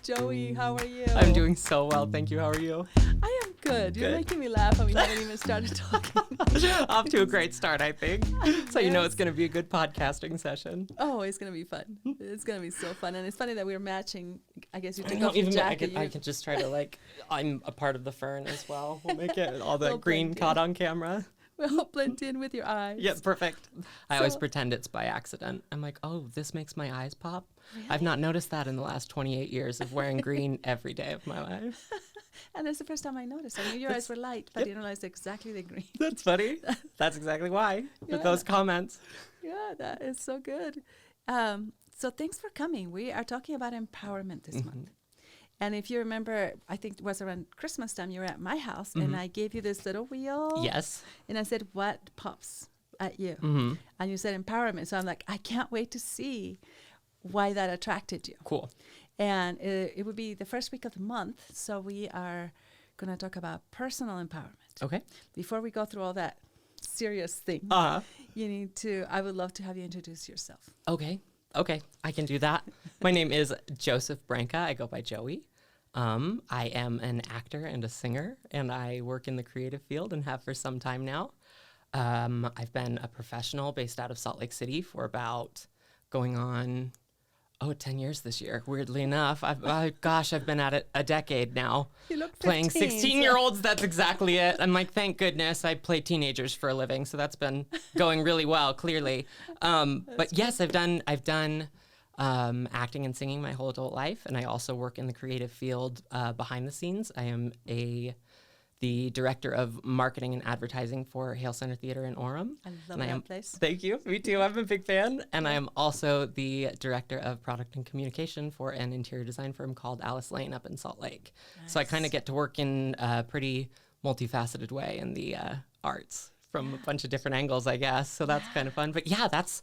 Joey, how are you? I'm doing so well, thank you. How are you? I am good. You're making me laugh and we haven't even started talking. Off to a great start, I think. So you know it's going to be a good podcasting session. Oh, it's going to be fun. It's going to be so fun. And it's funny that we're matching. I guess you took I off your jacket. I could just try to I'm a part of the fern as well. We'll make it all the green caught on camera. We'll blend in with your eyes. Yeah, perfect. I always pretend it's by accident. I'm like, oh, this makes my eyes pop. Really? I've not noticed that in the last 28 years of wearing green every day of my life. And that's the first time I noticed. I knew your eyes were light, but I didn't realize exactly the green. That's funny. That's exactly why, with those comments. Yeah, that is so good. So thanks for coming. We are talking about empowerment this month. And if you remember, I think it was around Christmas time, you were at my house, and I gave you this little wheel. Yes. And I said, what pops at you? And you said empowerment. So I'm like, I can't wait to see why that attracted you. Cool. And it would be the first week of the month. So we are going to talk about personal empowerment. Okay. Before we go through all that serious thing, I would love to have you introduce yourself. Okay, I can do that. My name is Joseph Branca. I go by Joey. I am an actor and a singer, and I work in the creative field and have for some time now. I've been a professional based out of Salt Lake City for about going on 10 years this year. Weirdly enough, I've been at it a decade now. You look 15, playing 16-year-olds. That's exactly it. I'm like, thank goodness I play teenagers for a living, so that's been going really well. Clearly, but yes, I've done acting and singing my whole adult life, and I also work in the creative field behind the scenes. I am the director of marketing and advertising for Hale Center Theater in Orem. I love that place. Thank you. Me too. I'm a big fan. And I am also the director of product and communication for an interior design firm called Alice Lane up in Salt Lake. Nice. So I kind of get to work in a pretty multifaceted way in the arts from a bunch of different angles, I guess. So that's kind of fun. But yeah, that's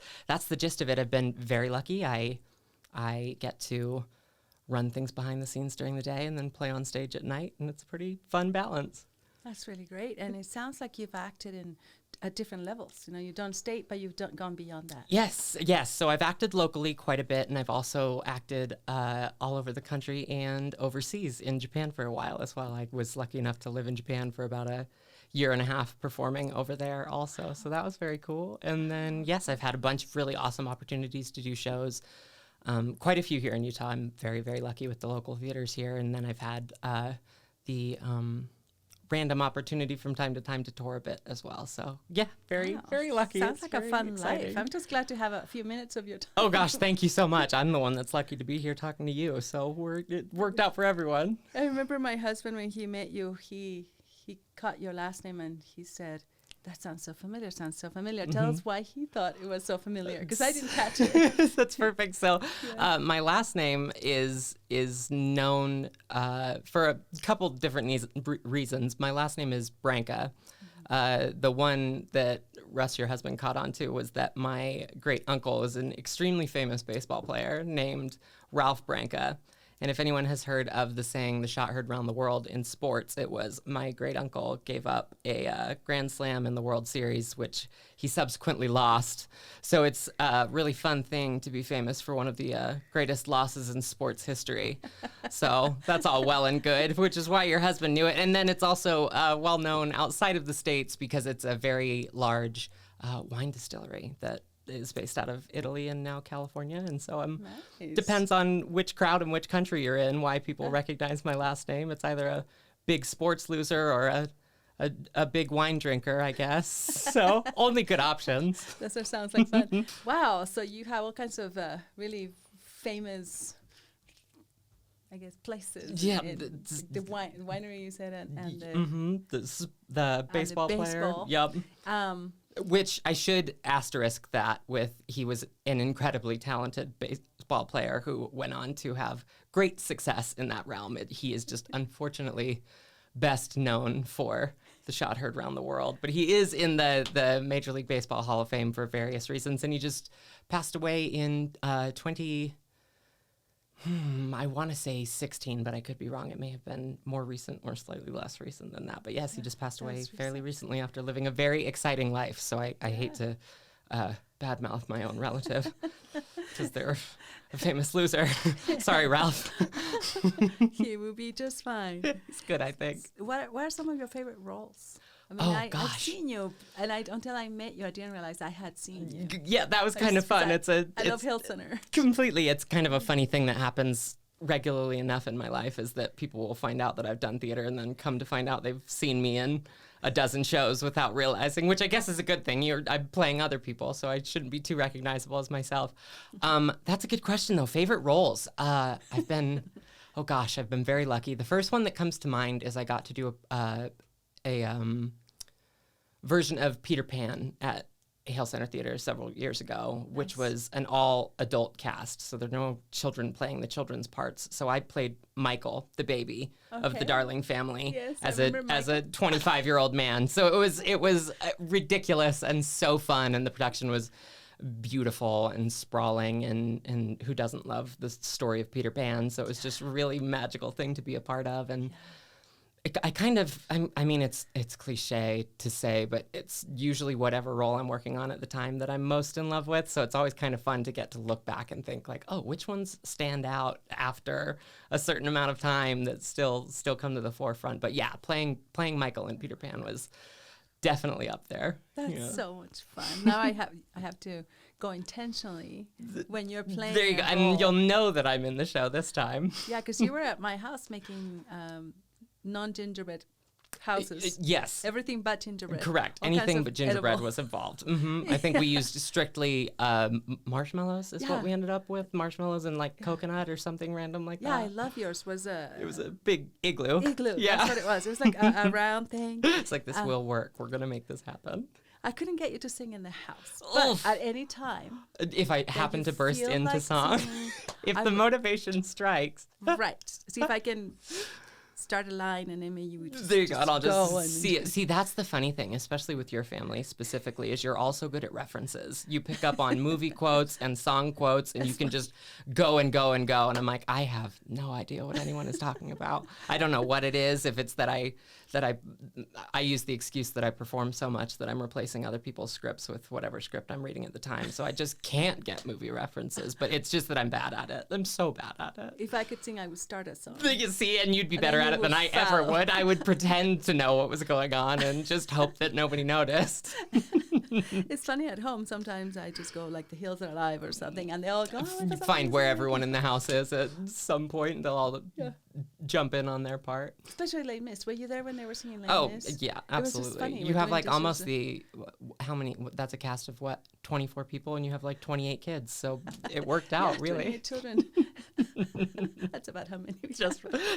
the gist of it. I've been very lucky. I get to run things behind the scenes during the day and then play on stage at night, and it's a pretty fun balance. That's really great. And it sounds like you've acted at different levels. You know, you've done state, but you've gone beyond that. Yes. So I've acted locally quite a bit, and I've also acted all over the country and overseas in Japan for a while as well. I was lucky enough to live in Japan for about a year and a half performing over there also. So that was very cool. And then, yes, I've had a bunch of really awesome opportunities to do shows. Quite a few here in Utah. I'm very, very lucky with the local theaters here. And then I've had the random opportunity from time to time to tour a bit as well. So yeah, very lucky. Sounds like a fun life. I'm just glad to have a few minutes of your time. Oh gosh, thank you so much. I'm the one that's lucky to be here talking to you. So it worked out for everyone. I remember my husband, when he met you, he caught your last name and he said, that sounds so familiar. Tell us why he thought it was so familiar, because I didn't catch it. That's perfect. So my last name is known for a couple different reasons. My last name is Branca. The one that Russ, your husband, caught on to was that my great uncle was an extremely famous baseball player named Ralph Branca. And if anyone has heard of the saying, the shot heard around the world in sports, it was my great uncle gave up a Grand Slam in the World Series, which he subsequently lost. So it's a really fun thing to be famous for one of the greatest losses in sports history. So that's all well and good, which is why your husband knew it. And then it's also well known outside of the States because it's a very large wine distillery that is based out of Italy and now California, and so depends on which crowd and which country you're in why people recognize my last name. It's either a big sports loser or a big wine drinker, I guess. So only good options. That sounds like fun. Wow, so you have all kinds of really famous, I guess, places. Yeah, the winery you said, and the baseball player. Yep. Which I should asterisk that with, he was an incredibly talented baseball player who went on to have great success in that realm. He is just unfortunately best known for the shot heard around the world. But he is in the Major League Baseball Hall of Fame for various reasons. And he just passed away in I want to say 16, but I could be wrong. It may have been more recent or slightly less recent than that. But yes, he just passed away fairly recently after living a very exciting life. So I hate to badmouth my own relative. because they're a famous loser. Sorry, Ralph. He will be just fine. It's good, I think. What are some of your favorite roles? I mean, I've gosh. seen you, and until I met you, I didn't realize I had seen you. Yeah, that was kind of fun. I love Hill Center. Completely. It's kind of a funny thing that happens regularly enough in my life is that people will find out that I've done theater and then come to find out they've seen me in a dozen shows without realizing, which I guess is a good thing. I'm playing other people, so I shouldn't be too recognizable as myself. That's a good question, though. Favorite roles? I've been very lucky. The first one that comes to mind is I got to do a version of Peter Pan at Hale Center Theater several years ago, which was an all-adult cast, so there are no children playing the children's parts. So I played Michael, the baby of the Darling family, as a 25-year-old man. So it was ridiculous and so fun, and the production was beautiful and sprawling, and who doesn't love the story of Peter Pan? So it was just a really magical thing to be a part of, and I mean, it's cliche to say, but it's usually whatever role I'm working on at the time that I'm most in love with. So it's always kind of fun to get to look back and think like, oh, which ones stand out after a certain amount of time that still come to the forefront. But yeah, playing Michael in Peter Pan was definitely up there. That's so much fun. Now I have to go intentionally when you're playing. There you go, and you'll know that I'm in the show this time. Yeah, because you were at my house making non-gingerbread houses. Yes. Everything but gingerbread. Correct. Anything but gingerbread was involved. I think we used strictly marshmallows is what we ended up with. Marshmallows and like coconut or something random like that. Yeah, I love yours. It was a big igloo. Yeah. That's what it was. It was like a round thing. It's like, this will work. We're going to make this happen. I couldn't get you to sing in the house, but at any time. If I happen to burst into song. If the motivation strikes. Right. See if I can start a line and then maybe you would just, there you go, and I'll just see it. See, that's the funny thing, especially with your family specifically, is you're also good at references. You pick up on movie quotes and song quotes, and you can just go and go and go. And I'm like, I have no idea what anyone is talking about. I don't know what it is. If it's that I use the excuse that I perform so much that I'm replacing other people's scripts with whatever script I'm reading at the time. So I just can't get movie references. But it's just that I'm bad at it. I'm so bad at it. If I could sing, I would start a song. You see, and you'd be better at it than I ever would. I would pretend to know what was going on and just hope that nobody noticed. It's funny at home. Sometimes I just go like The Hills Are Alive or something, and they all go, find where everyone in the house is at some point, and they'll all jump in on their part. Especially Les Mis. Were you there when they were singing Les Mis? Yeah, absolutely. You have like almost how many? That's a cast of what? 24 people, and you have like 28 kids. So it worked out, really. 28 children. That's about how many.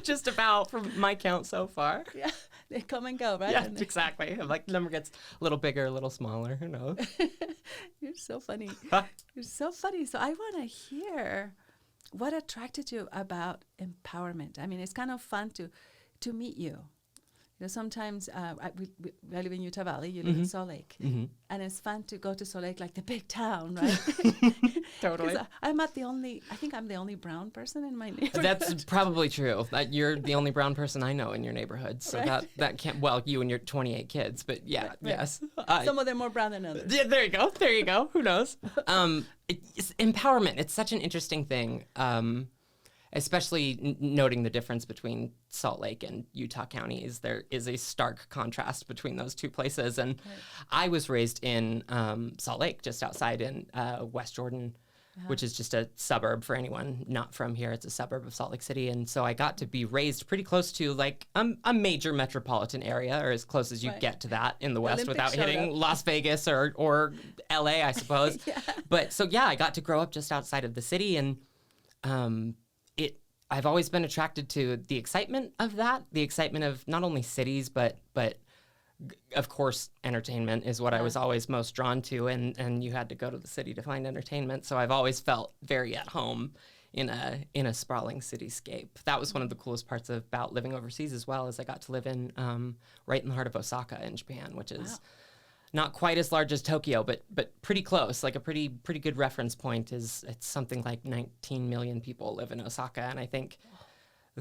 Just about from my count so far. Yeah, they come and go, right? Yeah, exactly. Like the number gets a little bigger, a little smaller. Who knows? You're so funny. You're so funny. So I want to hear what attracted you about empowerment. I mean, it's kind of fun to meet you. You know, sometimes I live in Utah Valley. You live in Salt Lake, and it's fun to go to Salt Lake, like the big town, right? Totally. I think I'm the only brown person in my neighborhood. That's probably true. You're the only brown person I know in your neighborhood. So that can't. Well, you and your 28 kids, but yeah, right. Yes. Some of them more brown than others. Yeah, there you go. Who knows? It's empowerment. It's such an interesting thing. Especially noting the difference between Salt Lake and Utah counties. There is a stark contrast between those two places. And I was raised in Salt Lake, just outside in West Jordan, which is just a suburb for anyone not from here. It's a suburb of Salt Lake City. And so I got to be raised pretty close to like a major metropolitan area, or as close as you get to that in the West without hitting Las Vegas or LA, I suppose. But so, I got to grow up just outside of the city, and I've always been attracted to the excitement of that, the excitement of not only cities, but of course, entertainment is what I was always most drawn to, and you had to go to the city to find entertainment. So I've always felt very at home in a sprawling cityscape. That was one of the coolest parts about living overseas as well, as I got to live in right in the heart of Osaka in Japan, which is not quite as large as Tokyo, but pretty close. Like a pretty good reference point is it's something like 19 million people live in Osaka, and I think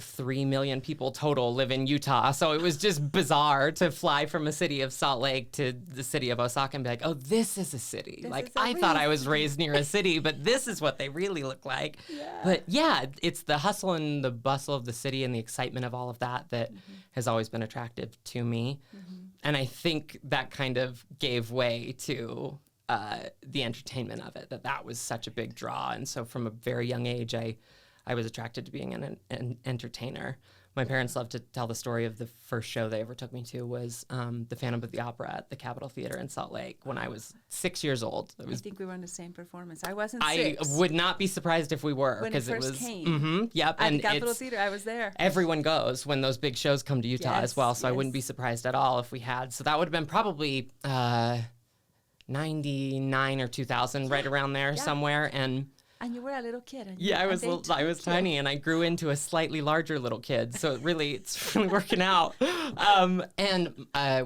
3 million people total live in Utah. So it was just bizarre to fly from a city of Salt Lake to the city of Osaka and be like, oh, this is a city. I thought I was raised near a city, but this is what they really look like. Yeah. But yeah, it's the hustle and the bustle of the city and the excitement of all of that has always been attractive to me. And I think that kind of gave way to the entertainment of it, that was such a big draw. And so from a very young age, I was attracted to being an entertainer. My parents love to tell the story of the first show they ever took me to was the Phantom of the Opera at the Capitol Theater in Salt Lake when I was 6 years old. I think we were in the same performance. I wasn't I 6. would not be surprised if we were, because it first came. Yep. At the Capitol Theater, I was there. Everyone goes when those big shows come to Utah as well, so I wouldn't be surprised at all if we had. So that would have been probably 99 or 2000, right around there somewhere. And you were a little kid. I was tiny, and I grew into a slightly larger little kid. So it's really working out.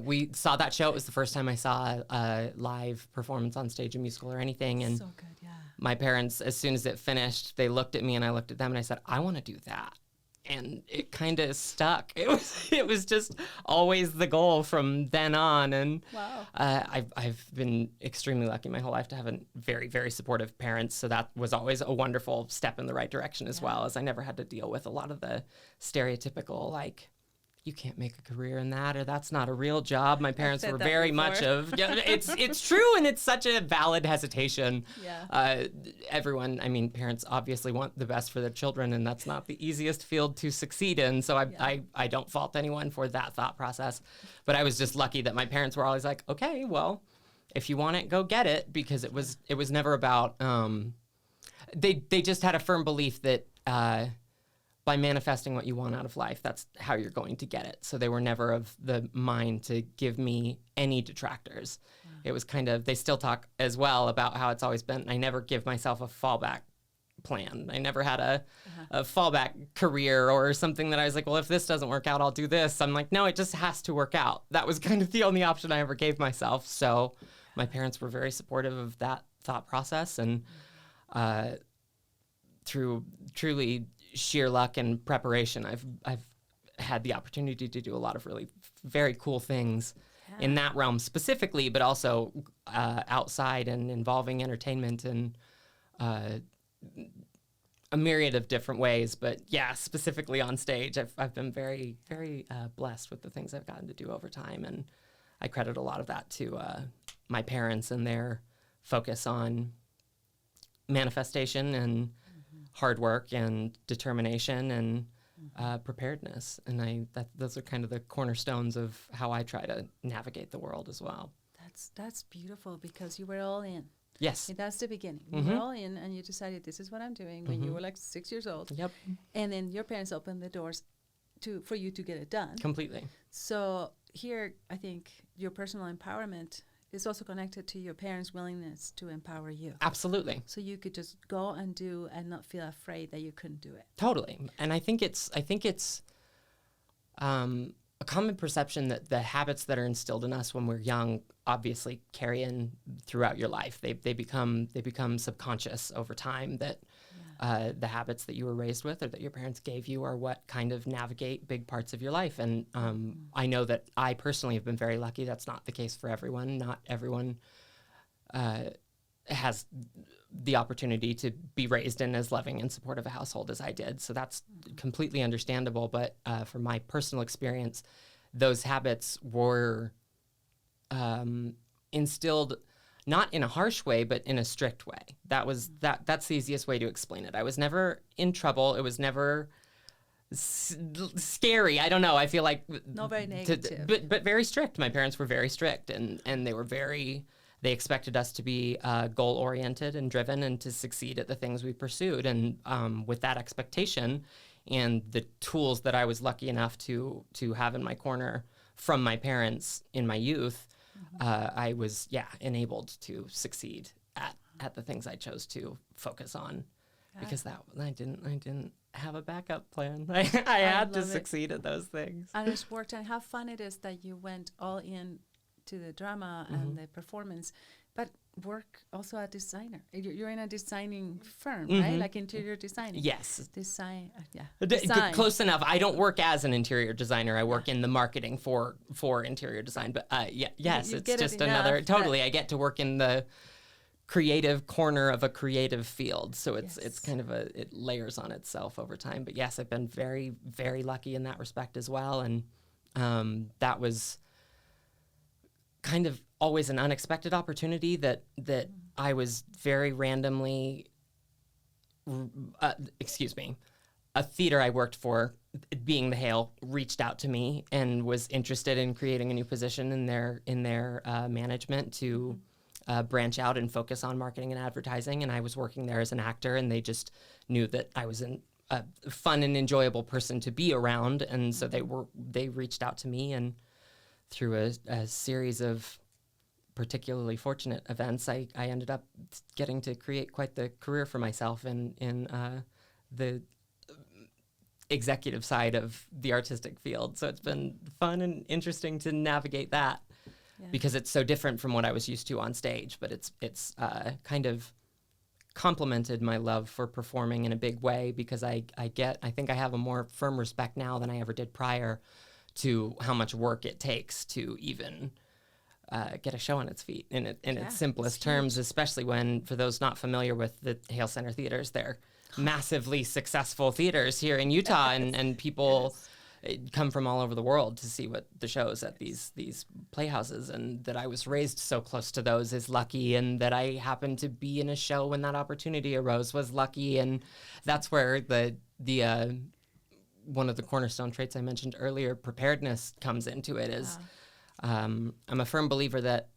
We saw that show. It was the first time I saw a live performance on stage, a musical or anything. And so good, yeah. My parents, as soon as it finished, they looked at me and I looked at them and I said, I want to do that. And it kind of stuck. It was just always the goal from then on. And wow. I've been extremely lucky my whole life to have a very, very supportive parents. So that was always a wonderful step in the right direction as well, as I never had to deal with a lot of the stereotypical, like, you can't make a career in that, or that's not a real job. My parents were very much of, it's true, and it's such a valid hesitation. Yeah. Everyone, parents obviously want the best for their children, and that's not the easiest field to succeed in. So I don't fault anyone for that thought process. But I was just lucky that my parents were always like, okay, well, if you want it, go get it, because it was never about, they just had a firm belief that, by manifesting what you want out of life, that's how you're going to get it. So they were never of the mind to give me any detractors. Wow. It was kind of, they still talk as well about how it's always been, I never give myself a fallback plan. I never had a fallback career or something that I was like, well, if this doesn't work out, I'll do this. I'm like, no, it just has to work out. That was kind of the only option I ever gave myself. So my parents were very supportive of that thought process. And through truly sheer luck and preparation, I've had the opportunity to do a lot of really very cool things in that realm specifically, but also outside and involving entertainment and a myriad of different ways. But yeah, specifically on stage, I've been very, very blessed with the things I've gotten to do over time, and I credit a lot of that to my parents and their focus on manifestation and hard work and determination and preparedness. And those are kind of the cornerstones of how I try to navigate the world as well. That's beautiful, because you were all in. Yes. That's the beginning. You were all in, and you decided this is what I'm doing when you were like 6 years old. Yep. And then your parents opened the doors for you to get it done. Completely. So here, I think your personal empowerment is also connected to your parents' willingness to empower you. Absolutely. So you could just go and do and not feel afraid that you couldn't do it. Totally. And I think it's a common perception that the habits that are instilled in us when we're young obviously carry in throughout your life. They become subconscious over time, that the habits that you were raised with or that your parents gave you are what kind of navigate big parts of your life. And I know that I personally have been very lucky. That's not the case for everyone. Not everyone has the opportunity to be raised in as loving and supportive a household as I did. So that's completely understandable. But from my personal experience, those habits were instilled not in a harsh way, but in a strict way. That's the easiest way to explain it. I was never in trouble. It was never scary. I don't know. I feel like not very negative, but very strict. My parents were very strict, and they expected us to be goal oriented and driven, and to succeed at the things we pursued. And with that expectation and the tools that I was lucky enough to have in my corner from my parents in my youth, I was enabled to succeed at the things I chose to focus on, because I didn't have a backup plan. I had to succeed at those things. And it's worked. And how fun it is that you went all in to the drama and the performance, But work also a designer. You're in a designing firm, Mm-hmm. right? Like interior designing. Yes. Design, yeah. Design. Close enough. I don't work as an interior designer. I work in the marketing for interior design. But yes, you it's get it just enough, another. Totally, I get to work in the creative corner of a creative field. So it's kind of it layers on itself over time. But yes, I've been very, very lucky in that respect as well. And that was kind of always an unexpected opportunity that I was very randomly, a theater I worked for, being the Hale, reached out to me and was interested in creating a new position in their management to branch out and focus on marketing and advertising. And I was working there as an actor, and they just knew that I was a fun and enjoyable person to be around. And so they reached out to me, and through a series of particularly fortunate events, I ended up getting to create quite the career for myself in the executive side of the artistic field. So it's been fun and interesting to navigate that because it's so different from what I was used to on stage. But it's kind of complemented my love for performing in a big way, because I think I have a more firm respect now than I ever did prior to how much work it takes to even get a show on its feet in its simplest terms, especially when, for those not familiar with the Hale Center theaters, they're massively successful theaters here in Utah, and people come from all over the world to see what the shows at these playhouses. And that I was raised so close to those is lucky, and that I happened to be in a show when that opportunity arose was lucky. And that's where the one of the cornerstone traits I mentioned earlier, preparedness, comes into it. Is I'm a firm believer that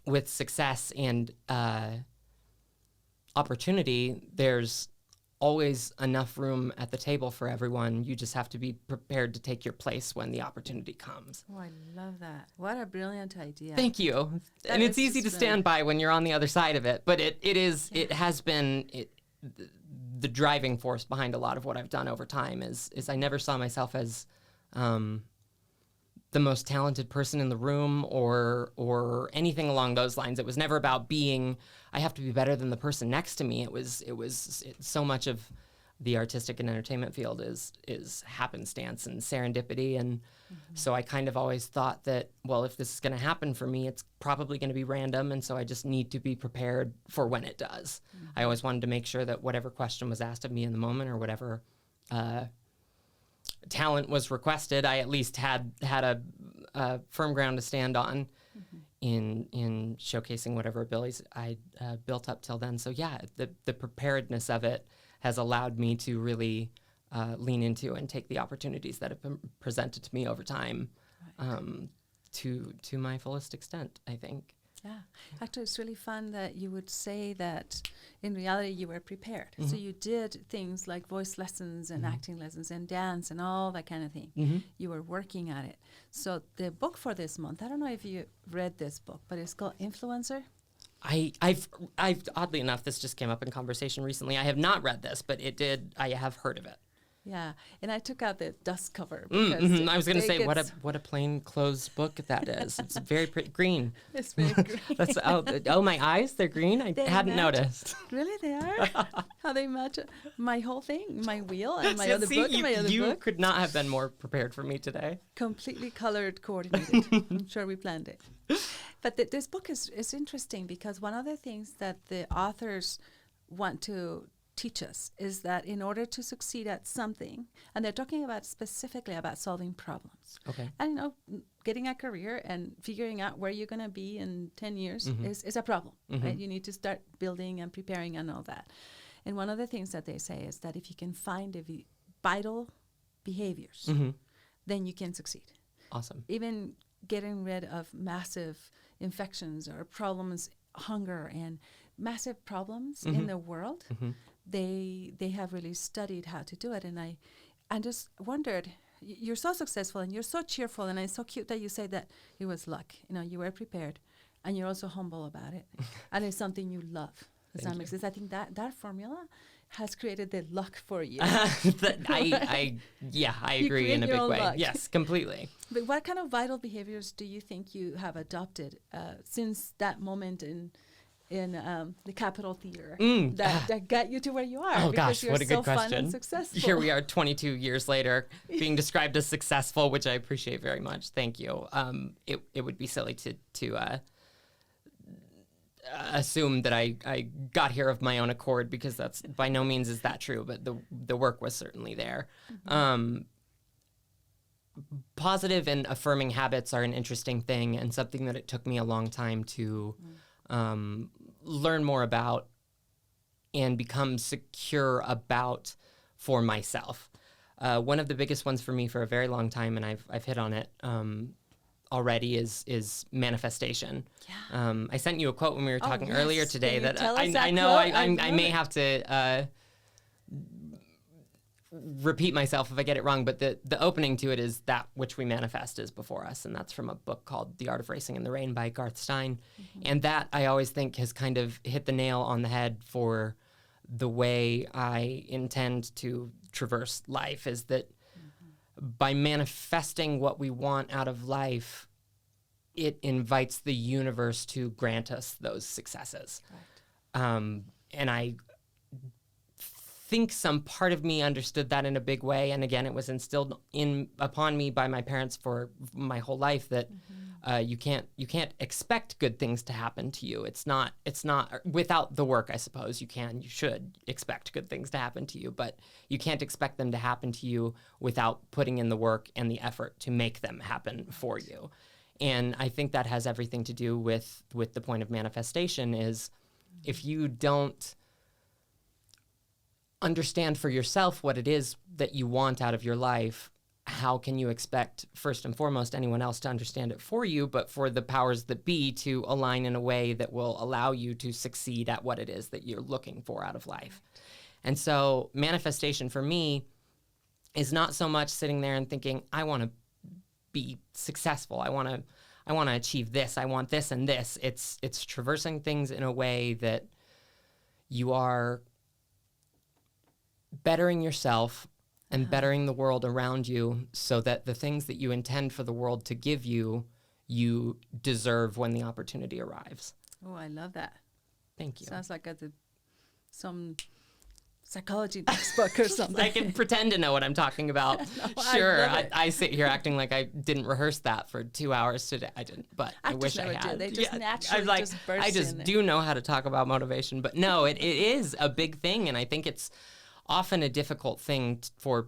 with success and opportunity, there's always enough room at the table for everyone. You just have to be prepared to take your place when the opportunity comes. Oh, I love that. What a brilliant idea. Thank you. And it's easy to stand by when you're on the other side of it, but it has been the driving force behind a lot of what I've done over time. Is I never saw myself as the most talented person in the room or anything along those lines. It was never about being, I have to be better than the person next to me. It was so much of the artistic and entertainment field is happenstance and serendipity. And so I kind of always thought that, well, if this is going to happen for me, it's probably going to be random. And so I just need to be prepared for when it does. I always wanted to make sure that whatever question was asked of me in the moment, or whatever talent was requested, I at least had a firm ground to stand on in showcasing whatever abilities I built up till then. So yeah, the preparedness of it has allowed me to really lean into and take the opportunities that have been presented to me over time to my fullest extent, I think. Yeah. Actually, it's really fun that you would say that in reality you were prepared. So you did things like voice lessons and acting lessons and dance and all that kind of thing. You were working at it. So the book for this month, I don't know if you read this book, but it's called Influencer. I've oddly enough, this just came up in conversation recently. I have not read this, but I have heard of it. Yeah, and I took out the dust cover because I was going to say what a plain closed book that is. It's very pretty green. It's very green. That's my eyes, they're green. I hadn't noticed. Really, they are? How they match my whole thing, my wheel and my other book. You could not have been more prepared for me today. Completely colored, coordinated. I'm sure we planned it. But this book is interesting because one of the things that the authors want to teach us is that in order to succeed at something, and they're talking about specifically about solving problems. Okay. And getting a career and figuring out where you're going to be in 10 years is a problem, right? You need to start building and preparing and all that. And one of the things that they say is that if you can find vital behaviors, then you can succeed. Awesome. Even getting rid of massive infections or problems, hunger and massive problems in the world, they have really studied how to do it. And I just wondered, you're so successful and you're so cheerful, and it's so cute that you say that it was luck. You were prepared, and you're also humble about it, and it's something you love. Does that make sense? I think that formula has created the luck for you. I agree in a big way. Luck. Yes, completely. But what kind of vital behaviors do you think you have adopted since that moment in the Capitol Theater that got you to where you are? Oh because gosh, you're what a so good question. Fun and successful. Here we are 22 years later being described as successful, which I appreciate very much. Thank you. It would be silly to assume that I got here of my own accord, because that's by no means is that true, but the work was certainly there. Positive and affirming habits are an interesting thing, and something that it took me a long time to learn more about and become secure about for myself. One of the biggest ones for me for a very long time, and I've hit on it already, is manifestation. Yeah. I sent you a quote when we were talking earlier today that I know I may have to repeat myself if I get it wrong, but the opening to it is that which we manifest is before us, and that's from a book called The Art of Racing in the Rain by Garth Stein. And that I always think has kind of hit the nail on the head for the way I intend to traverse life, is that by manifesting what we want out of life, it invites the universe to grant us those successes. Right. And I think some part of me understood that in a big way. And again, it was instilled upon me by my parents for my whole life that you can't expect good things to happen to you. It's not without the work, I suppose you should expect good things to happen to you, but you can't expect them to happen to you without putting in the work and the effort to make them happen for you. And I think that has everything to do with the point of manifestation is if you don't understand for yourself what it is that you want out of your life, how can you expect, first and foremost, anyone else to understand it for you, but for the powers that be to align in a way that will allow you to succeed at what it is that you're looking for out of life? And so manifestation for me is not so much sitting there and thinking, I want to be successful. I want to achieve this. I want this and this. It's traversing things in a way that you are bettering yourself and bettering the world around you, so that the things that you intend for the world to give you, you deserve when the opportunity arrives. Oh, I love that. Thank you. Sounds like some psychology textbook or something. I can pretend to know what I'm talking about. No, sure, I sit here acting like I didn't rehearse that for 2 hours today. I didn't, but I wish I had. They just naturally just burst I just do know how to talk about motivation, but no, it is a big thing, and I think it's often a difficult thing for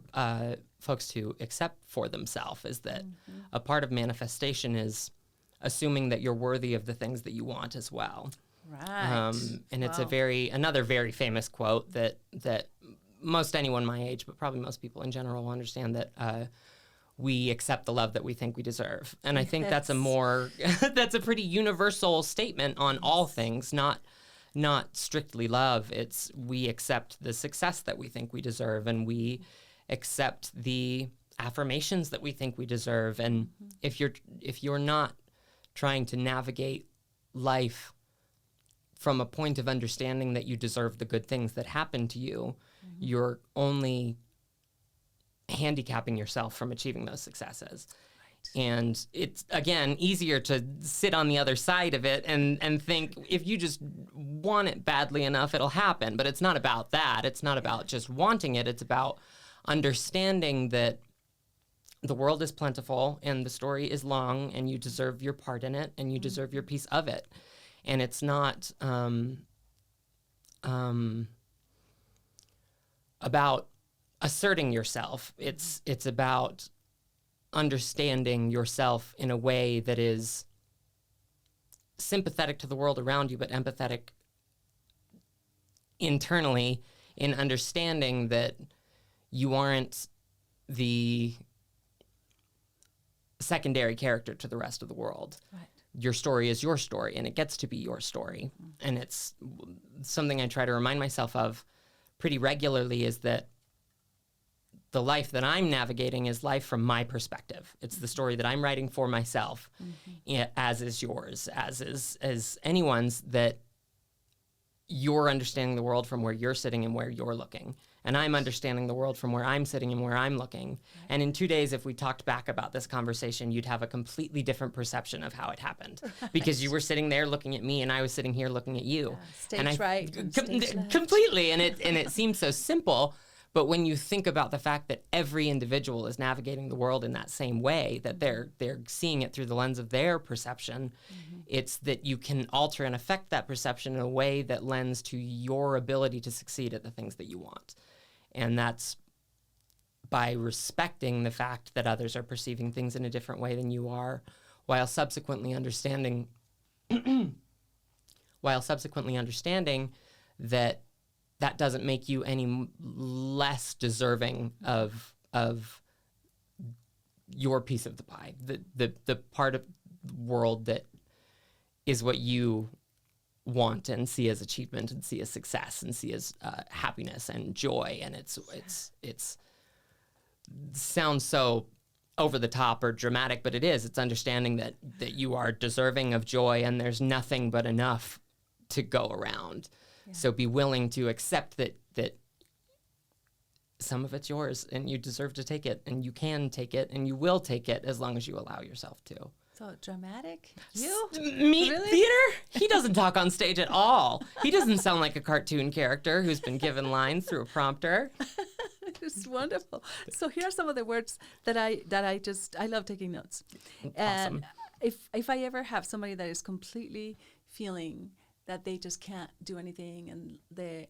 folks to accept for themselves, is that a part of manifestation is assuming that you're worthy of the things that you want as well. Right. And it's another very famous quote that most anyone my age, but probably most people in general, will understand, that we accept the love that we think we deserve. And I think that's a pretty universal statement on all things, not strictly love. It's we accept the success that we think we deserve, and we accept the affirmations that we think we deserve. And if you're not trying to navigate life from a point of understanding that you deserve the good things that happen to you, you're only handicapping yourself from achieving those successes. And it's, again, easier to sit on the other side of it and think if you just want it badly enough, it'll happen. But it's not about that. It's not about just wanting it. It's about understanding that the world is plentiful and the story is long, and you deserve your part in it, and you deserve your piece of it. And it's not about asserting yourself. It's about understanding yourself in a way that is sympathetic to the world around you, but empathetic internally, in understanding that you aren't the secondary character to the rest of the world. Right. Your story is your story, and it gets to be your story. And it's something I try to remind myself of pretty regularly, is that the life that I'm navigating is life from my perspective. It's the story that I'm writing for myself, as is yours, as anyone's, that you're understanding the world from where you're sitting and where you're looking. And I'm understanding the world from where I'm sitting and where I'm looking. Right. And in 2 days, if we talked back about this conversation, you'd have a completely different perception of how it happened. Right. Because you were sitting there looking at me and I was sitting here looking at you. Yeah, stage right. Stage left. Completely. And it seems so simple. But when you think about the fact that every individual is navigating the world in that same way, that they're seeing it through the lens of their perception, it's that you can alter and affect that perception in a way that lends to your ability to succeed at the things that you want. And that's by respecting the fact that others are perceiving things in a different way than you are, while subsequently understanding that that doesn't make you any less deserving of your piece of the pie, the part of the world that is what you want and see as achievement and see as success and see as happiness and joy. And it's sounds so over the top or dramatic, but it is. It's understanding that you are deserving of joy and there's nothing but enough to go around. Yeah. So be willing to accept that some of it's yours and you deserve to take it and you can take it and you will take it as long as you allow yourself to. So dramatic? You? Me? Really? Theater? He doesn't talk on stage at all. He doesn't sound like a cartoon character who's been given lines through a prompter. It's wonderful. So here are some of the words that I love taking notes. And awesome. If I ever have somebody that is completely feeling that they just can't do anything and the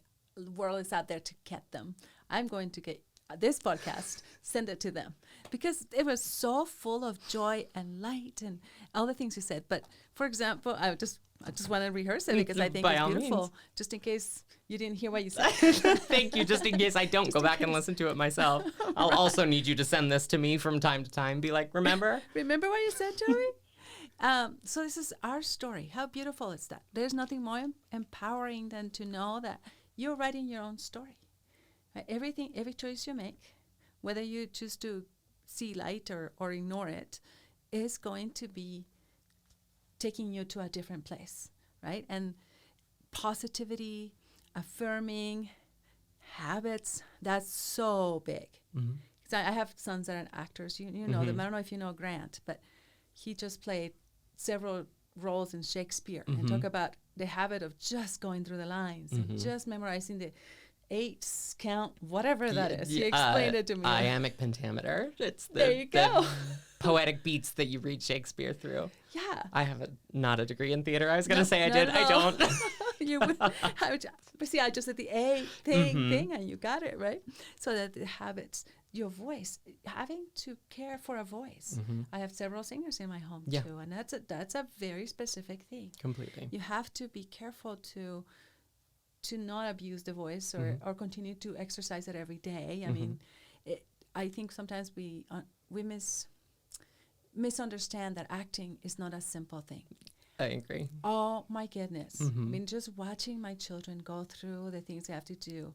world is out there to get them, I'm going to get this podcast, send it to them, because it was so full of joy and light and all the things you said. But for example, I just want to rehearse it because I think it's beautiful, means. Just in case you didn't hear what you said. Thank you. Just in case I don't go back and listen to it myself. I'll also need you to send this to me from time to time. Be like, remember what you said, Joey? So this is our story. How beautiful is that? There's nothing more empowering than to know that you're writing your own story. Right? Every choice you make, whether you choose to see light or ignore it, is going to be taking you to a different place, right? And positivity, affirming, habits, that's so big. Because I have sons that are actors. You know them. I don't know if you know Grant, but he just played several roles in Shakespeare and talk about the habit of just going through the lines and just memorizing the eights count, whatever that is. He explained it to me. Iambic pentameter. It's there you go. The poetic beats that you read Shakespeare through. Yeah. I have not a degree in theater. I was going to say I did. No. I don't. You would. But see, I just did the A thing, and you got it, right? So that the habits, your voice, having to care for a voice. I have several singers in my home too, and that's a very specific thing. Completely. You have to be careful to not abuse the voice or continue to exercise it every day. I mean, I think sometimes we misunderstand that acting is not a simple thing. I agree. Oh my goodness. I mean, just watching my children go through the things they have to do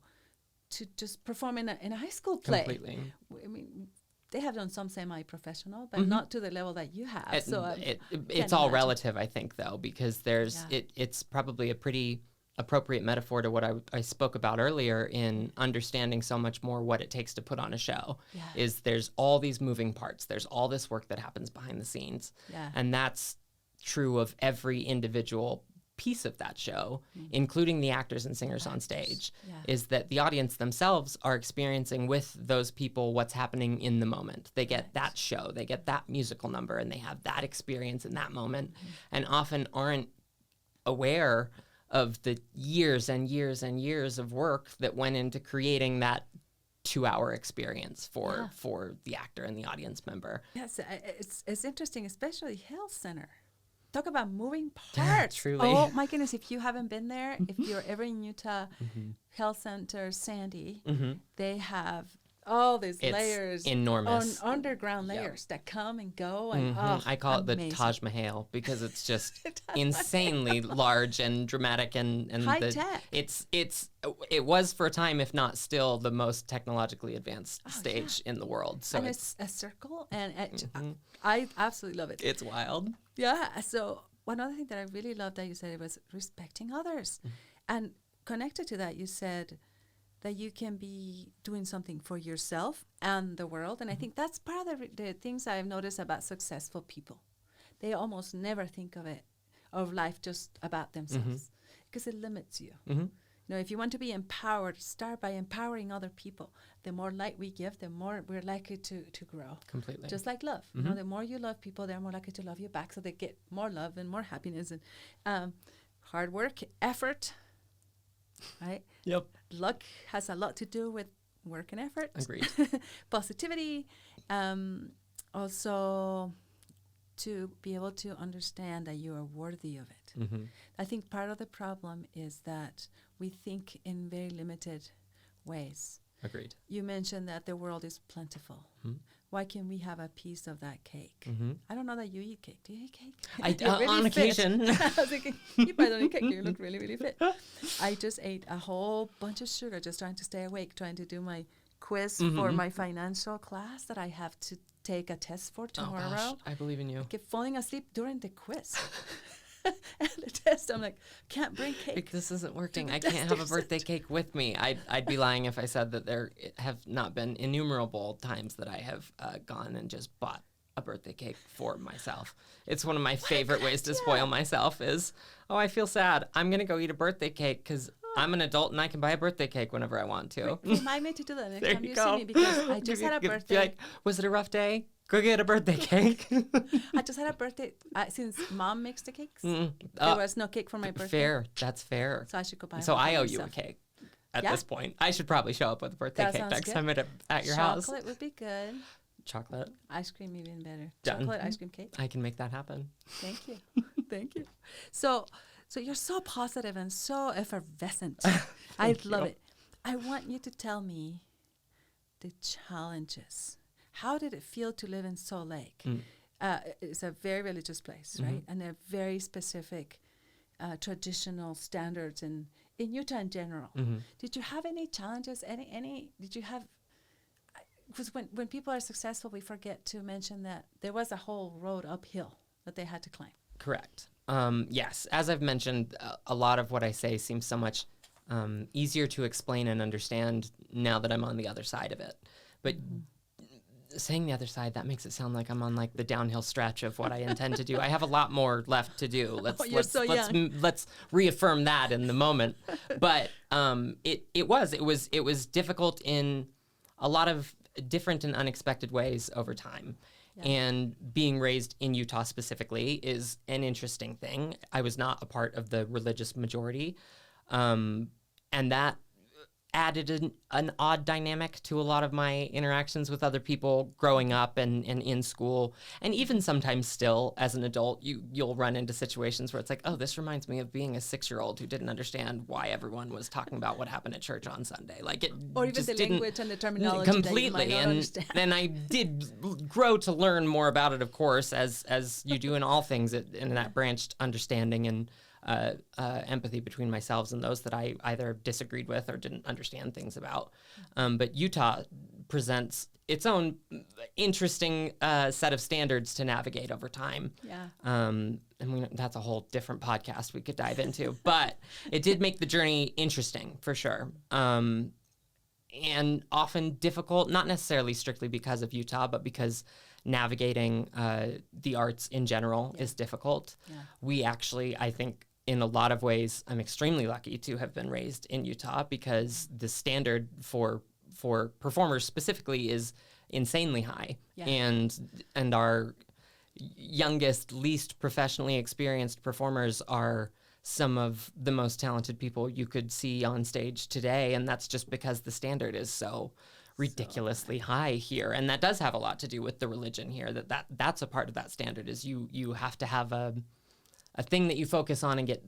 to just perform in a high school play. Completely. I mean, they have done some semi-professional, but not to the level that you have. It's all imagine. Relative, I think, though, because it's probably a pretty appropriate metaphor to what I spoke about earlier in understanding so much more what it takes to put on a show. Is there's all these moving parts. There's all this work that happens behind the scenes. And that's true of every individual piece of that show, including the actors and singers on stage, is that the audience themselves are experiencing with those people what's happening in the moment. They get that show, they get that musical number, and they have that experience in that moment, and often aren't aware of the years and years and years of work that went into creating that 2-hour experience for the actor and the audience member. Yes, it's interesting, especially Health Center. Talk about moving parts. Truly. Oh my goodness, if you haven't been there, if you're ever in Utah, Health Center Sandy, they have all these layers. Enormous. Underground layers that come and go. And I call it the Taj Mahal because it's just insanely large and dramatic and high tech. It was for a time, if not still, the most technologically advanced stage in the world. So and it's a circle, and I absolutely love it. It's wild. Yeah. So one other thing that I really loved that you said, it was respecting others. And connected to that, you said that you can be doing something for yourself and the world. And I think that's part of the things I've noticed about successful people. They almost never think of life just about themselves, because it limits you. You know, if you want to be empowered, start by empowering other people. The more light we give, the more we're likely to grow. Completely. Just like love. You know, the more you love people, they're more likely to love you back, so they get more love and more happiness. And hard work, effort, right? Yep. Luck has a lot to do with work and effort. Agreed. Positivity. Also, to be able to understand that you are worthy of it. I think part of the problem is that we think in very limited ways. Agreed. You mentioned that the world is plentiful. Why can't we have a piece of that cake? I don't know that you eat cake. Do you eat cake? I Really on fit. occasion. I was thinking, you probably don't eat cake. You look really, really fit. I just ate a whole bunch of sugar just trying to stay awake, trying to do my quiz for my financial class that I have to take a test for tomorrow. Oh gosh, I believe in you. I kept falling asleep during the quiz. And the test, I'm like, can't bring cake. Like, this isn't working. I can't have a birthday cake with me. I'd be lying if I said that there have not been innumerable times that I have gone and just bought a birthday cake for myself. It's one of my favorite ways to spoil myself is, oh, I feel sad. I'm going to go eat a birthday cake because I'm an adult and I can buy a birthday cake whenever I want to. Remind me to do that next There time you you go. see me, because I just had a birthday. Be like, was it a rough day? Go get a birthday cake. I just had a birthday. Since Mom makes the cakes, there was no cake for my birthday. Fair. That's fair. So I should go buy So one I for owe you a myself. cake at this point. I should probably show up with a birthday That cake sounds next good. time at your house. Chocolate would be good. Chocolate. Ice cream even better. Done. Chocolate ice cream cake. I can make that happen. Thank you. Thank you. So you're so positive and so effervescent. I love it. I want you to tell me the challenges. How did it feel to live in Salt Lake? It's a very religious place, right? And there are very specific traditional standards in Utah in general. Did you have any challenges? Did you have... Because when people are successful, we forget to mention that there was a whole road uphill that they had to climb. Correct. Yes. As I've mentioned, a lot of what I say seems so much easier to explain and understand now that I'm on the other side of it. But saying the other side, that makes it sound like I'm on like the downhill stretch of what I intend to do. I have a lot more left to do. Let's reaffirm that in the moment. But it was difficult in a lot of different and unexpected ways over time. Yeah. And being raised in Utah specifically is an interesting thing. I was not a part of the religious majority, and that added an odd dynamic to a lot of my interactions with other people growing up and in school. And even sometimes still as an adult, you'll run into situations where it's like, oh, this reminds me of being a 6-year-old who didn't understand why everyone was talking about what happened at church on Sunday. Like it or even the language and the terminology completely. That you might not understand. And I did grow to learn more about it, of course, as you do in all things in that branched understanding and empathy between myself and those that I either disagreed with or didn't understand things about. But Utah presents its own interesting set of standards to navigate over time. Yeah. And that's a whole different podcast we could dive into. But it did make the journey interesting, for sure. And often difficult, not necessarily strictly because of Utah, but because navigating the arts in general is difficult. Yeah. We actually, I think, in a lot of ways, I'm extremely lucky to have been raised in Utah because the standard for performers specifically is insanely high. Yeah. And our youngest, least professionally experienced performers are some of the most talented people you could see on stage today, and that's just because the standard is so ridiculously high here. And that does have a lot to do with the religion here, that's a part of that standard is you have to have a thing that you focus on and get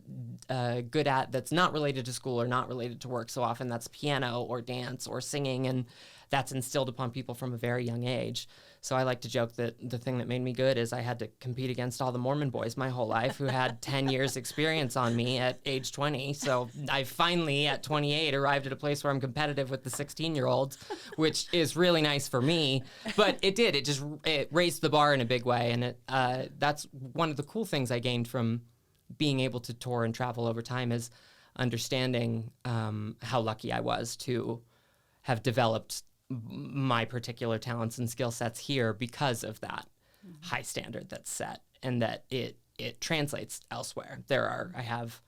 good at that's not related to school or not related to work. So often that's piano or dance or singing, and that's instilled upon people from a very young age. So I like to joke that the thing that made me good is I had to compete against all the Mormon boys my whole life who had 10 years experience on me at age 20. So I finally, at 28, arrived at a place where I'm competitive with the 16-year-olds, which is really nice for me. But it raised the bar in a big way. And that's one of the cool things I gained from being able to tour and travel over time is understanding how lucky I was to have developed my particular talents and skill sets here because of that high standard that's set, and that it translates elsewhere. I have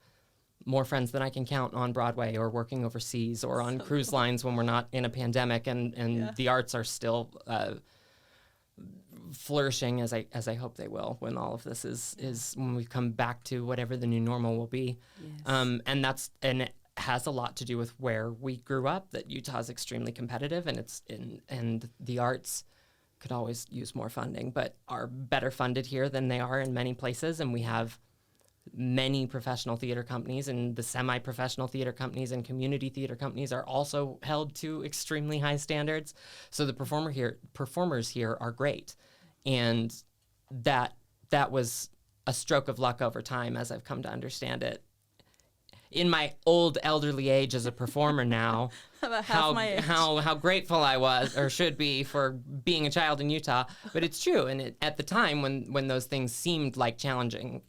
more friends than I can count on Broadway or working overseas or on cruise lines when we're not in a pandemic, and the arts are still flourishing as I hope they will when all of this is when we come back to whatever the new normal will be. Yes. And it has a lot to do with where we grew up, that Utah is extremely competitive, and the arts could always use more funding, but are better funded here than they are in many places. And we have many professional theater companies, and the semi-professional theater companies and community theater companies are also held to extremely high standards. So the performers here are great. And that was a stroke of luck over time, as I've come to understand it. In my old elderly age as a performer now, about half my age. how grateful I was or should be for being a child in Utah. But it's true. And at the time when those things seemed like challenging,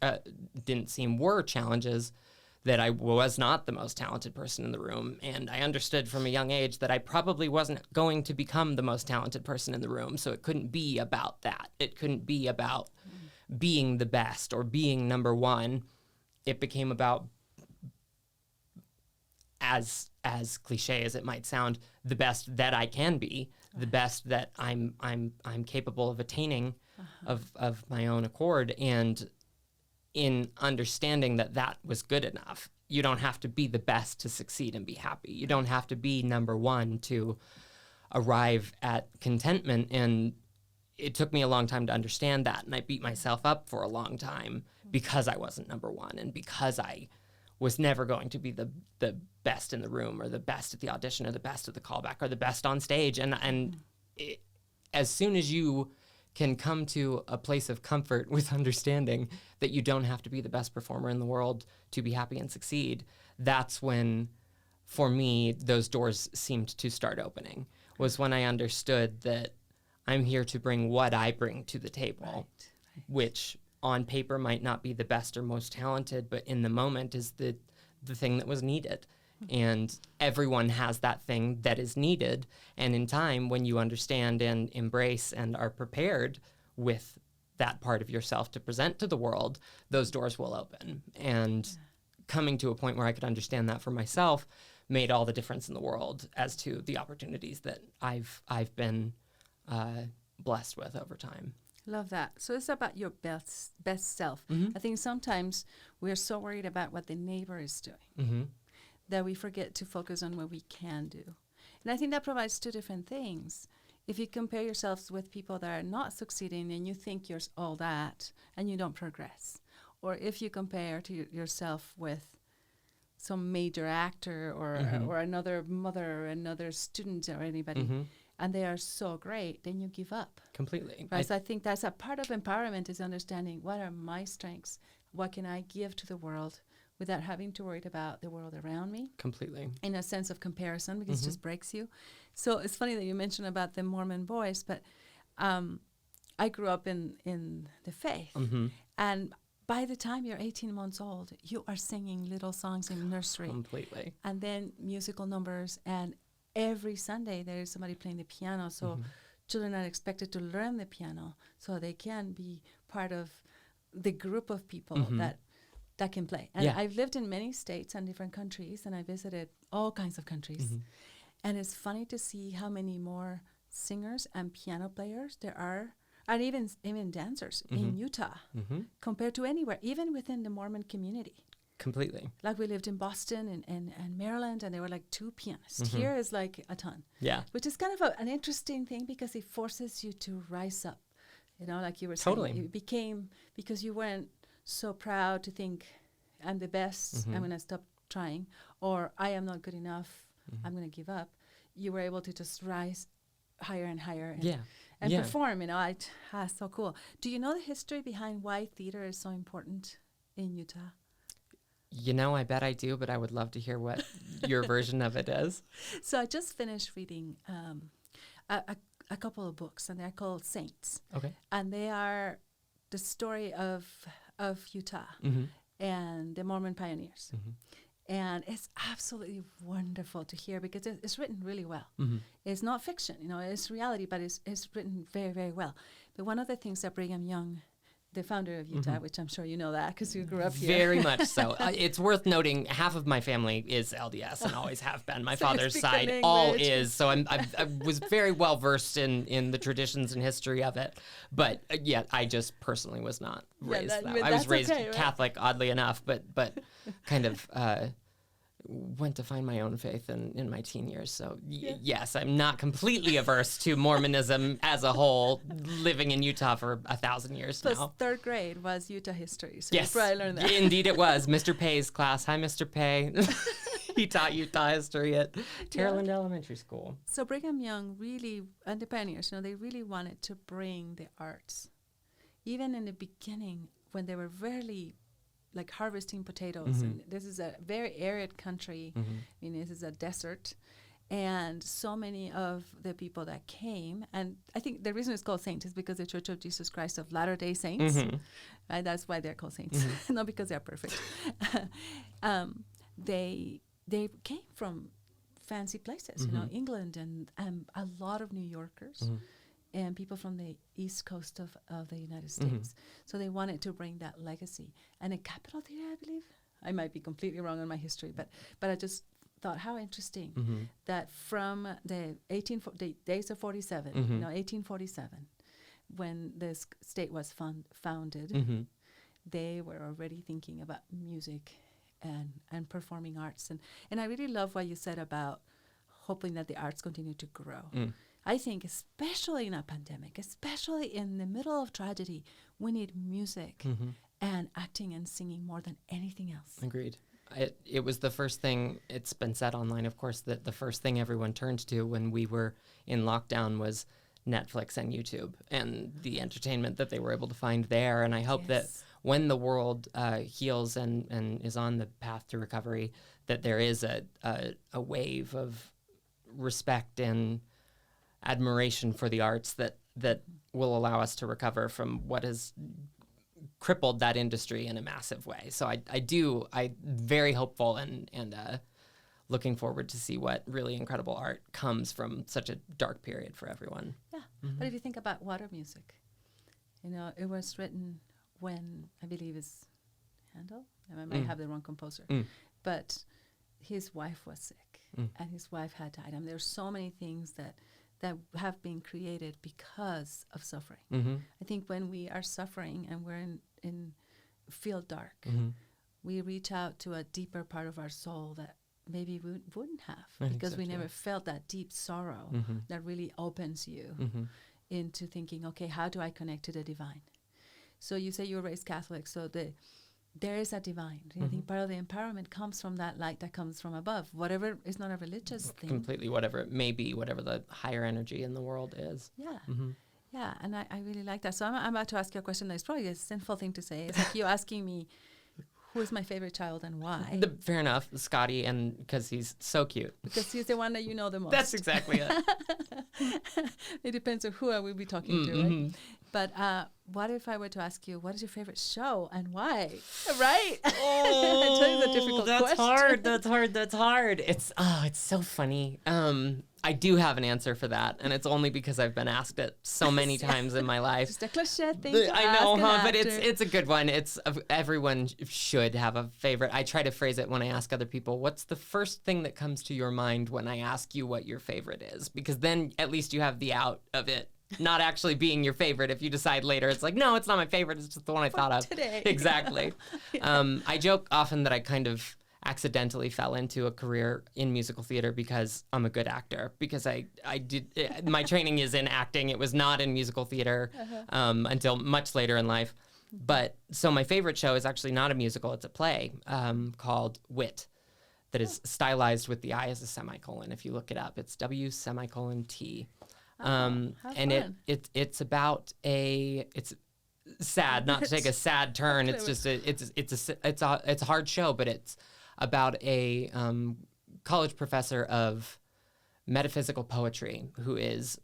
were challenges, that I was not the most talented person in the room. And I understood from a young age that I probably wasn't going to become the most talented person in the room. So it couldn't be about that. It couldn't be about being the best or being number one. It became about, as cliche as it might sound, the best that I can be, the best that I'm capable of attaining of my own accord. And in understanding that was good enough. You don't have to be the best to succeed and be happy. You don't have to be number one to arrive at contentment. And it took me a long time to understand that. And I beat myself up for a long time because I wasn't number one, and because I was never going to be the best in the room, or the best at the audition, or the best at the callback, or the best on stage. And as soon as you can come to a place of comfort with understanding that you don't have to be the best performer in the world to be happy and succeed, that's when, for me, those doors seemed to start opening, was when I understood that I'm here to bring what I bring to the table, which on paper might not be the best or most talented, but in the moment is the thing that was needed. And everyone has that thing that is needed. And in time, when you understand and embrace and are prepared with that part of yourself to present to the world, those doors will open. And coming to a point where I could understand that for myself made all the difference in the world as to the opportunities that I've been blessed with over time. Love that. So it's about your best self. I think sometimes we're so worried about what the neighbor is doing that we forget to focus on what we can do. And I think that provides two different things. If you compare yourselves with people that are not succeeding and you think you're all that and you don't progress, or if you compare to yourself with some major actor or another mother or another student or anybody, and they are so great, then you give up. Completely. Right? So I think that's a part of empowerment, is understanding what are my strengths, what can I give to the world without having to worry about the world around me. Completely. In a sense of comparison, because it just breaks you. So it's funny that you mentioned about the Mormon voice, but I grew up in the faith. And by the time you're 18 months old, you are singing little songs in nursery. Completely. And then musical numbers, and every Sunday there is somebody playing the piano. So children are expected to learn the piano so they can be part of the group of people that can play. And I've lived in many states and different countries, and I visited all kinds of countries. And it's funny to see how many more singers and piano players there are, and even dancers in Utah compared to anywhere, even within the Mormon community. Completely. Like we lived in Boston and Maryland, and there were like 2 pianists. Here is like a ton. Yeah. Which is kind of an interesting thing, because it forces you to rise up. You know, like you were saying, you became, because you weren't so proud to think, I'm the best, I'm going to stop trying, or I am not good enough, I'm going to give up. You were able to just rise higher and higher and perform. You know, so cool. Do you know the history behind why theater is so important in Utah? You know, I bet I do, but I would love to hear what your version of it is. So I just finished reading a couple of books, and they're called Saints. Okay. And they are the story of Utah and the Mormon pioneers. And it's absolutely wonderful to hear because it's written really well. It's not fiction, it's reality, but it's written very, very well. But one of the things that Brigham Young, the founder of Utah, which I'm sure you know that because you grew up here. Very much so. It's worth noting half of my family is LDS and always have been. My father's side all is. So I was very well versed in the traditions and history of it. But yeah, I just personally was not raised that way. I was raised Catholic, oddly enough, but kind of went to find my own faith in my teen years. So yes, I'm not completely averse to Mormonism as a whole, living in Utah for 1,000 years Plus, now. Third grade was Utah history, so yes, you probably learned that. Indeed it was. Mr. Pay's class. Hi, Mr. Pay. He taught Utah history at Terreland Elementary School. So Brigham Young really, and the pioneers, they really wanted to bring the arts. Even in the beginning, when they were rarely like harvesting potatoes. And this is a very arid country. I mean, this is a desert. And so many of the people that came, and I think the reason it's called saints is because the Church of Jesus Christ of Latter-day Saints, right? That's why they're called saints, not because they're perfect. They came from fancy places, England and a lot of New Yorkers. And people from the East Coast of the United States. So they wanted to bring that legacy. And in Capitol Theater, I believe, I might be completely wrong on my history, but I just thought how interesting that from the days of 47, 1847, when this state was founded, they were already thinking about music and performing arts. And I really love what you said about hoping that the arts continue to grow. I think especially in a pandemic, especially in the middle of tragedy, we need music and acting and singing more than anything else. Agreed. It was the first thing, it's been said online, of course, that the first thing everyone turned to when we were in lockdown was Netflix and YouTube and the entertainment that they were able to find there. And I hope that when the world heals and is on the path to recovery, that there is a wave of respect and admiration for the arts that will allow us to recover from what has crippled that industry in a massive way. So I'm very hopeful and looking forward to see what really incredible art comes from such a dark period for everyone. Yeah, but if you think about water music, it was written when, I believe it's Handel, I might have the wrong composer, but his wife was sick and his wife had died. And there's so many things that have been created because of suffering. I think when we are suffering and we're in feel dark, we reach out to a deeper part of our soul that maybe we wouldn't have because we never felt that deep sorrow that really opens you into thinking, okay, how do I connect to the divine? So you say you were raised Catholic, so there is a divine. I think part of the empowerment comes from that light that comes from above. Whatever is not a religious thing. Completely, whatever it may be, whatever the higher energy in the world is. Yeah. Yeah, and I really like that. So I'm about to ask you a question that's probably a sinful thing to say. It's like you asking me, who is my favorite child and why? Fair enough, Scotty, and because he's so cute. Because he's the one that you know the most. That's exactly it. It depends on who I will be talking to, right? But what if I were to ask you, what is your favorite show and why? Right? Oh, I tell you the difficult question. That's hard. It's so funny. I do have an answer for that, and it's only because I've been asked it so many times in my life. Just a cliche thing to I know, ask but it's a good one. It's everyone should have a favorite. I try to phrase it when I ask other people, what's the first thing that comes to your mind when I ask you what your favorite is? Because then at least you have the out of it. Not actually being your favorite. If you decide later, it's like, no, it's not my favorite. It's just the one I thought of. Today. Exactly. I joke often that I kind of accidentally fell into a career in musical theater because I'm a good actor. Because I did my training is in acting. It was not in musical theater until much later in life. But so my favorite show is actually not a musical. It's a play called Wit. That is stylized with the I as a semicolon. If you look it up, it's W:*T. And it's about it's sad, not to take a sad turn. It's just it's a hard show, but it's about a college professor of metaphysical poetry who is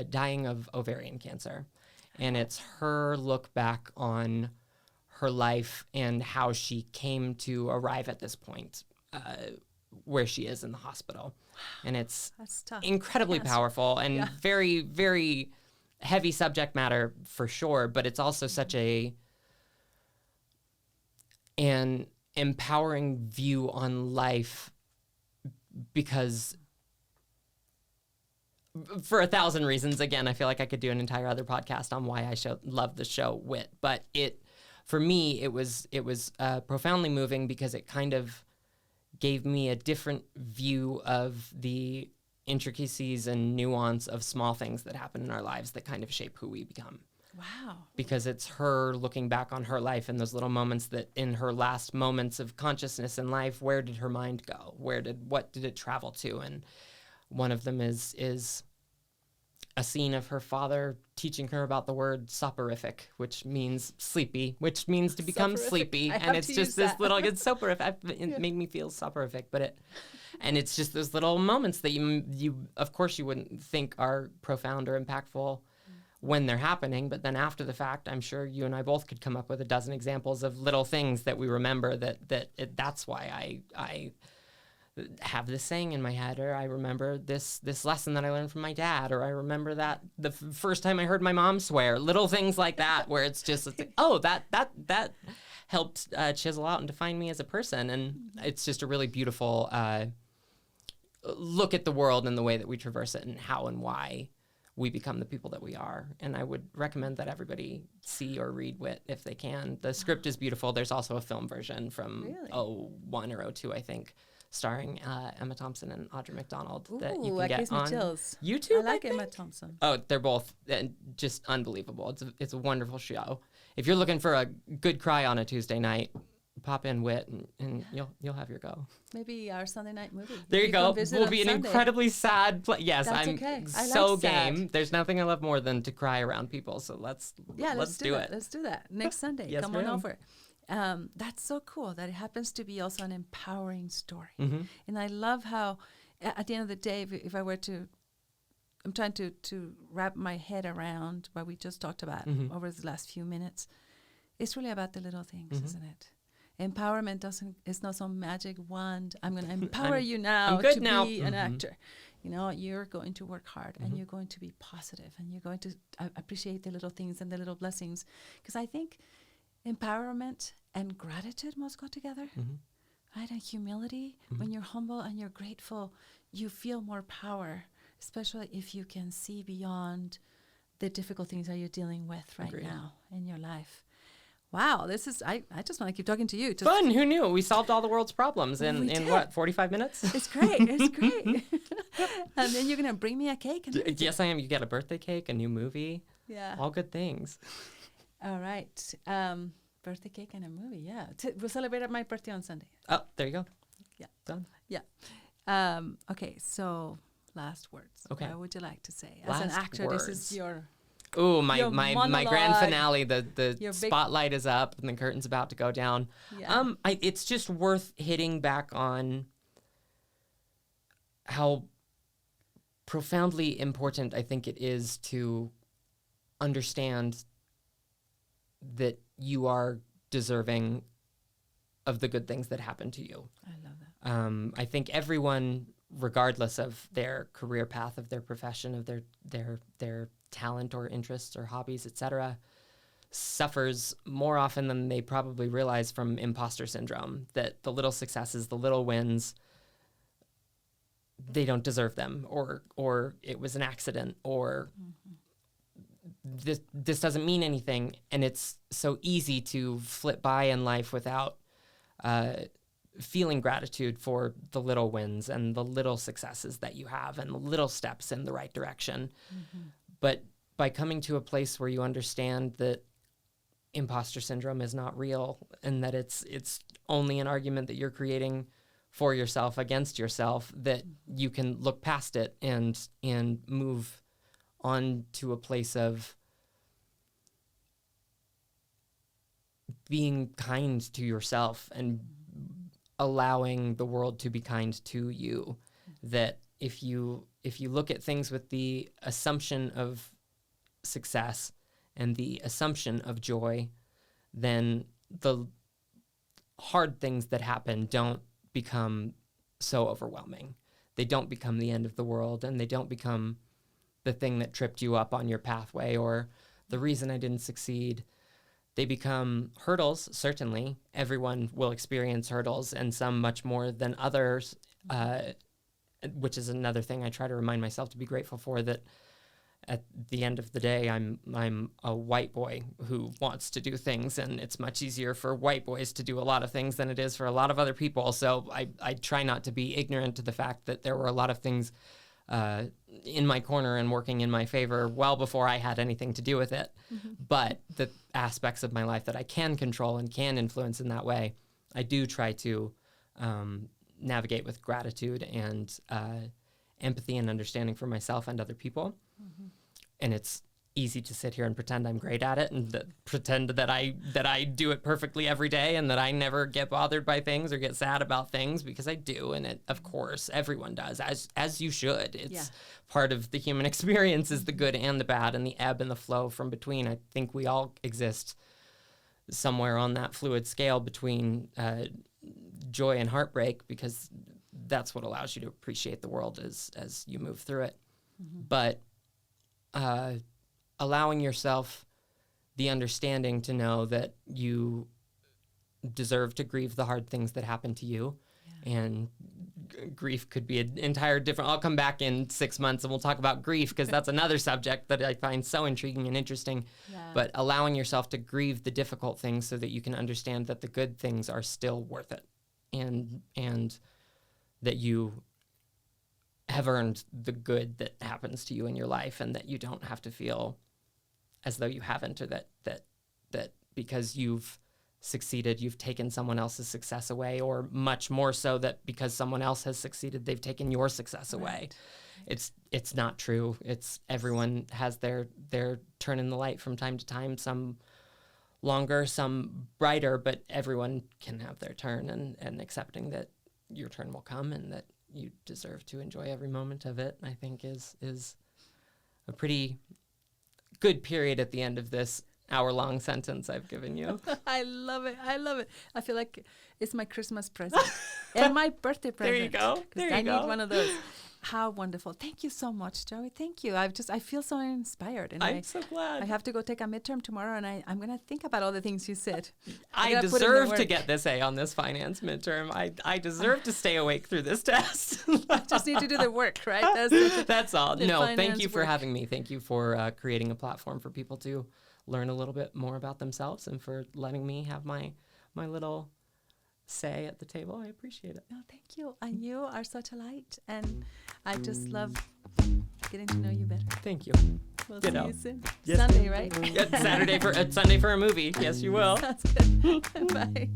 dying of ovarian cancer, and it's her look back on her life and how she came to arrive at this point where she is in the hospital. And it's That's tough. incredibly Yes. powerful and very, very heavy subject matter for sure, but it's also such an empowering view on life, because for 1,000 reasons, again, I feel like I could do an entire other podcast on why I love the show Wit, but for me, it was profoundly moving because it kind of gave me a different view of the intricacies and nuance of small things that happen in our lives that kind of shape who we become. Wow. Because it's her looking back on her life and those little moments that in her last moments of consciousness in life, where did her mind go? What did it travel to? And one of them is a scene of her father teaching her about the word soporific, which means sleepy, which means to become sleepy. And it's just this little, it's soporific. It made me feel soporific, and it's just those little moments that you of course you wouldn't think are profound or impactful when they're happening, but then after the fact, I'm sure you and I both could come up with a dozen examples of little things that we remember that's why I have this saying in my head, or I remember this lesson that I learned from my dad, or I remember that the first time I heard my mom swear, little things like that, where it's like, oh, that helped chisel out and define me as a person. And it's just a really beautiful look at the world and the way that we traverse it and how and why we become the people that we are. And I would recommend that everybody see or read Wit if they can. The script is beautiful. There's also a film version from 01 or 02, I think, starring Emma Thompson and Audra McDonald that you can get on YouTube. I like Emma Thompson. Oh, they're both just unbelievable. It's a wonderful show. If you're looking for a good cry on a Tuesday night, pop in Wit and you'll have your go. Maybe our Sunday night movie. There you go. Will be an incredibly sad yes, That's I'm okay. I so like sad. game. There's nothing I love more than to cry around people. So let's do it. Let's do that next Sunday. Yes, Come ma'am. on over. That's so cool that it happens to be also an empowering story. And I love how at the end of the day, if I were to, I'm trying to wrap my head around what we just talked about over the last few minutes. It's really about the little things, isn't it? Empowerment it's not some magic wand. I'm going to empower you now to be an actor. You know, you're going to work hard and you're going to be positive and you're going to appreciate the little things and the little blessings. Because I think empowerment and gratitude must go together, right? And humility, when you're humble and you're grateful, you feel more power, especially if you can see beyond the difficult things that you're dealing with right now in your life. Wow, this is, I just want to keep talking to you. Fun, who knew? We solved all the world's problems in what, 45 minutes? It's great, it's great. And then you're going to bring me a cake? Yes, I am. You get a birthday cake, a new movie. Yeah. All good things. All right. Birthday cake and a movie, yeah. We'll celebrate my birthday on Sunday. Oh, there you go. Yeah. Done. Yeah. Okay, so last words. Okay. What would you like to say? As Last an actor, words. this is your... Ooh, my grand finale. The Your big- spotlight is up and the curtain's about to go down. Yeah. It's just worth hitting back on how profoundly important I think it is to understand that you are deserving of the good things that happen to you. I love that. I think everyone, regardless of their career path, of their profession, of their talent or interests or hobbies, etc., suffers more often than they probably realize from imposter syndrome, that the little successes, the little wins, they don't deserve them, or it was an accident, or this doesn't mean anything. And it's so easy to flip by in life without feeling gratitude for the little wins and the little successes that you have and the little steps in the right direction. But by coming to a place where you understand that imposter syndrome is not real and that it's only an argument that you're creating for yourself against yourself, that you can look past it and move on to a place of being kind to yourself and allowing the world to be kind to you. That if you look at things with the assumption of success and the assumption of joy, then the hard things that happen don't become so overwhelming. They don't become the end of the world, and they don't become the thing that tripped you up on your pathway or the reason I didn't succeed. They become hurdles, certainly. Everyone will experience hurdles, and some much more than others, which is another thing I try to remind myself to be grateful for, that at the end of the day, I'm a white boy who wants to do things, and it's much easier for white boys to do a lot of things than it is for a lot of other people. So I try not to be ignorant to the fact that there were a lot of things in my corner and working in my favor well before I had anything to do with it. But the aspects of my life that I can control and can influence in that way, I do try to navigate with gratitude and empathy and understanding for myself and other people. And it's easy to sit here and pretend I'm great at it and pretend that I do it perfectly every day and that I never get bothered by things or get sad about things, because I do. And of course, everyone does, as you should. It's part of the human experience, is the good and the bad and the ebb and the flow from between. I think we all exist somewhere on that fluid scale between joy and heartbreak, because that's what allows you to appreciate the world as you move through it. But allowing yourself the understanding to know that you deserve to grieve the hard things that happen to you. And grief could be an entire different... I'll come back in 6 months and we'll talk about grief, because that's another subject that I find so intriguing and interesting. But allowing yourself to grieve the difficult things so that you can understand that the good things are still worth it, and that you have earned the good that happens to you in your life, and that you don't have to feel as though you haven't, or that because you've succeeded, you've taken someone else's success away, or much more so that because someone else has succeeded, they've taken your success away. It's not true. It's everyone has their turn in the light from time to time, some longer, some brighter, but everyone can have their turn, and accepting that your turn will come and that you deserve to enjoy every moment of it, I think is a pretty good period at the end of this hour-long sentence I've given you. I love it. I feel like it's my Christmas present and my birthday present. There you go. I need one of those. How wonderful. Thank you so much, Joey. Thank you. I feel so inspired. And I'm so glad. I have to go take a midterm tomorrow, and I'm going to think about all the things you said. I deserve to get this A on this finance midterm. I deserve to stay awake through this test. I just need to do the work, right? That's all. No, thank you for having me. Thank you for creating a platform for people to learn a little bit more about themselves, and for letting me have my little say at the table. I appreciate it. No, thank you. And you are such a light, and I just love getting to know you better. Thank you. We'll see you soon. Yes. Sunday, right? Sunday for a movie. Yes, you will. Sounds good. Bye.